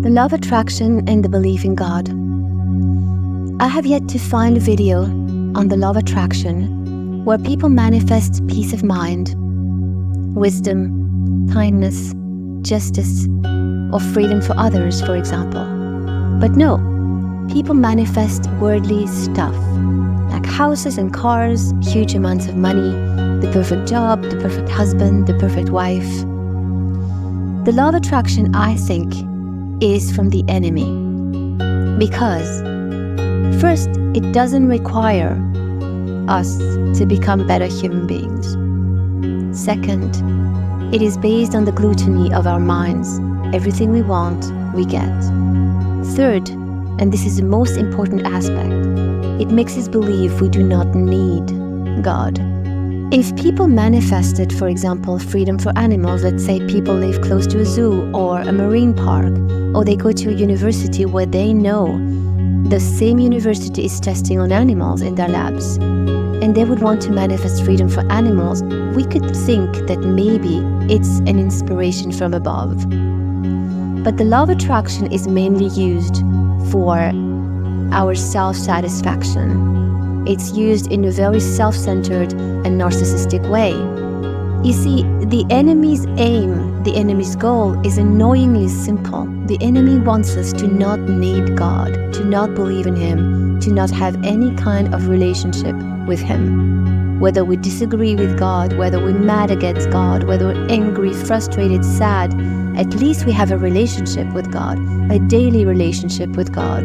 The law of attraction and the belief in God. I have yet to find a video on the law of attraction where people manifest peace of mind, wisdom, kindness, justice, or freedom for others, for example. But no, people manifest worldly stuff, like houses and cars, huge amounts of money, the perfect job, the perfect husband, the perfect wife. The law of attraction, I think, is from the enemy. Because, first, it doesn't require us to become better human beings. Second, it is based on the gluttony of our minds. Everything we want, we get. Third, and this is the most important aspect, it makes us believe we do not need God. If people manifested, for example, freedom for animals, let's say people live close to a zoo or a marine park, or they go to a university where they know the same university is testing on animals in their labs, and they would want to manifest freedom for animals, we could think that maybe it's an inspiration from above. But the law of attraction is mainly used for our self-satisfaction. It's used in a very self-centered and narcissistic way. You see, the enemy's aim, the enemy's goal is annoyingly simple. The enemy wants us to not need God, to not believe in Him, to not have any kind of relationship with Him. Whether we disagree with God, whether we're mad against God, whether we're angry, frustrated, sad, at least we have a relationship with God, a daily relationship with God.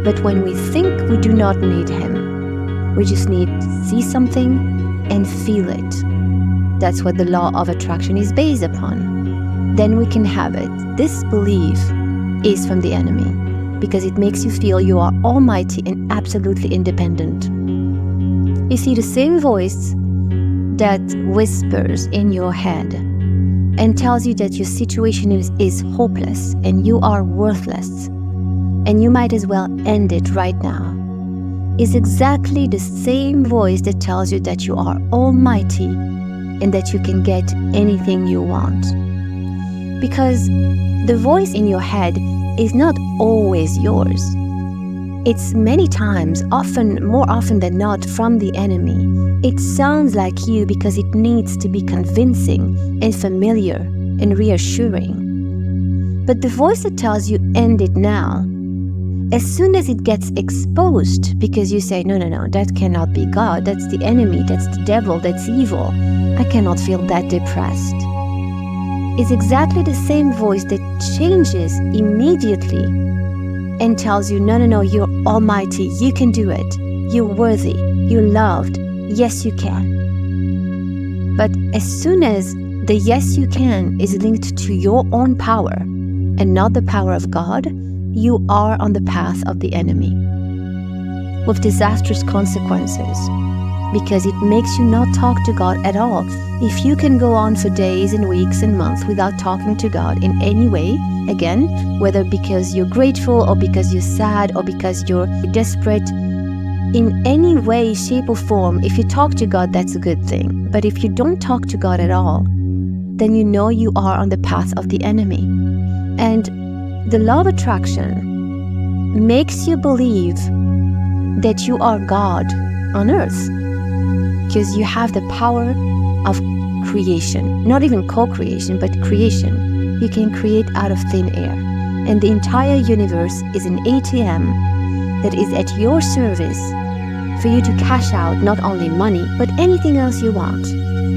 But when we think we do not need Him, we just need to see something and feel it. That's what the law of attraction is based upon. Then we can have it. This belief is from the enemy because it makes you feel you are almighty and absolutely independent. You see, the same voice that whispers in your head and tells you that your situation is hopeless and you are worthless and you might as well end it right now, is exactly the same voice that tells you that you are almighty and that you can get anything you want. Because the voice in your head is not always yours. It's many times, more often than not, from the enemy. It sounds like you because it needs to be convincing and familiar and reassuring. But the voice that tells you end it now, as soon as it gets exposed, because you say, no, that cannot be God, that's the enemy, that's the devil, that's evil, I cannot feel that depressed, is exactly the same voice that changes immediately and tells you, no, you're almighty, you can do it, you're worthy, you're loved, yes you can. But as soon as the yes you can is linked to your own power and not the power of God, you are on the path of the enemy with disastrous consequences, because it makes you not talk to God at all. If you can go on for days and weeks and months without talking to God in any way, again, whether because you're grateful or because you're sad or because you're desperate, in any way, shape or form, if you talk to God, that's a good thing. But if you don't talk to God at all, then you know you are on the path of the enemy. And the law of attraction makes you believe that you are God on earth because you have the power of creation, not even co-creation, but creation. You can create out of thin air. And the entire universe is an ATM that is at your service for you to cash out not only money, but anything else you want.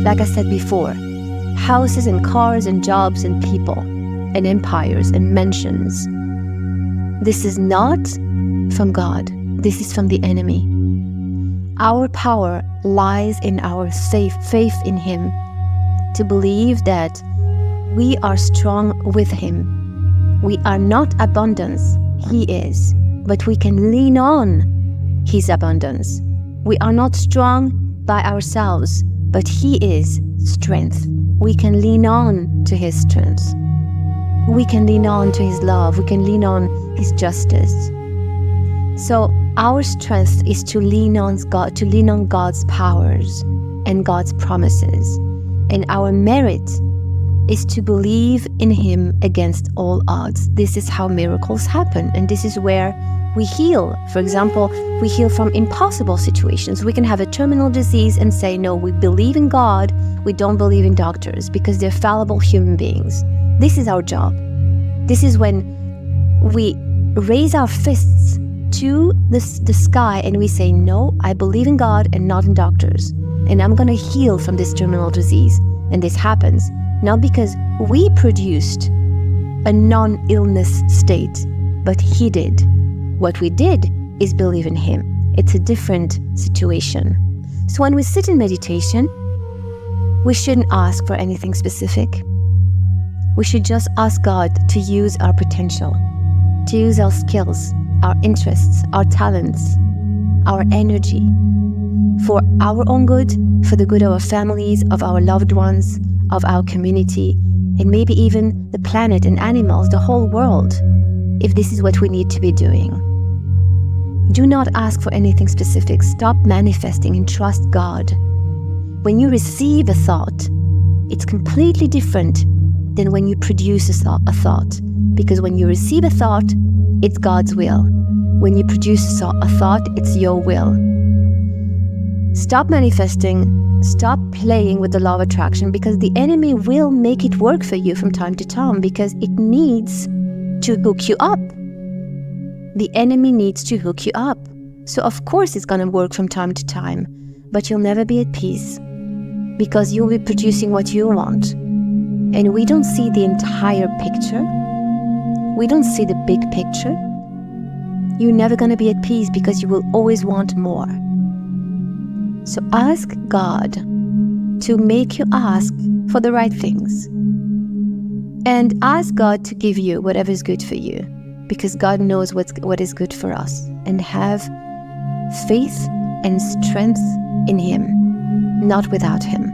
Like I said before, houses and cars and jobs and people and empires and mansions. This is not from God. This is from the enemy. Our power lies in our faith in Him, to believe that we are strong with Him. We are not abundance, He is, but we can lean on His abundance. We are not strong by ourselves, but He is strength. We can lean on to His strength. We can lean on to His love. We can lean on His justice. So our strength is to lean on God, to lean on God's powers and God's promises. And our merit is to believe in Him against all odds. This is how miracles happen, and this is where we heal. For example, we heal from impossible situations. We can have a terminal disease and say, no, we believe in God, we don't believe in doctors, because they're fallible human beings. This is our job. This is when we raise our fists to the sky and we say, no, I believe in God and not in doctors. And I'm going to heal from this terminal disease. And this happens not because we produced a non-illness state, but He did. What we did is believe in Him. It's a different situation. So when we sit in meditation, we shouldn't ask for anything specific. We should just ask God to use our potential, to use our skills, our interests, our talents, our energy for our own good, for the good of our families, of our loved ones, of our community, and maybe even the planet and animals, the whole world, if this is what we need to be doing. Do not ask for anything specific. Stop manifesting and trust God. When you receive a thought, it's completely different than when you produce a thought. Because when you receive a thought, it's God's will. When you produce a thought, it's your will. Stop manifesting. Stop playing with the law of attraction, because the enemy will make it work for you from time to time, because it needs to hook you up. The enemy needs to hook you up. So of course it's going to work from time to time, but you'll never be at peace, because you'll be producing what you want. And we don't see the entire picture. We don't see the big picture. You're never going to be at peace, because you will always want more. So ask God to make you ask for the right things. And ask God to give you whatever is good for you, because God knows what is good for us. And have faith and strength in Him, not without Him.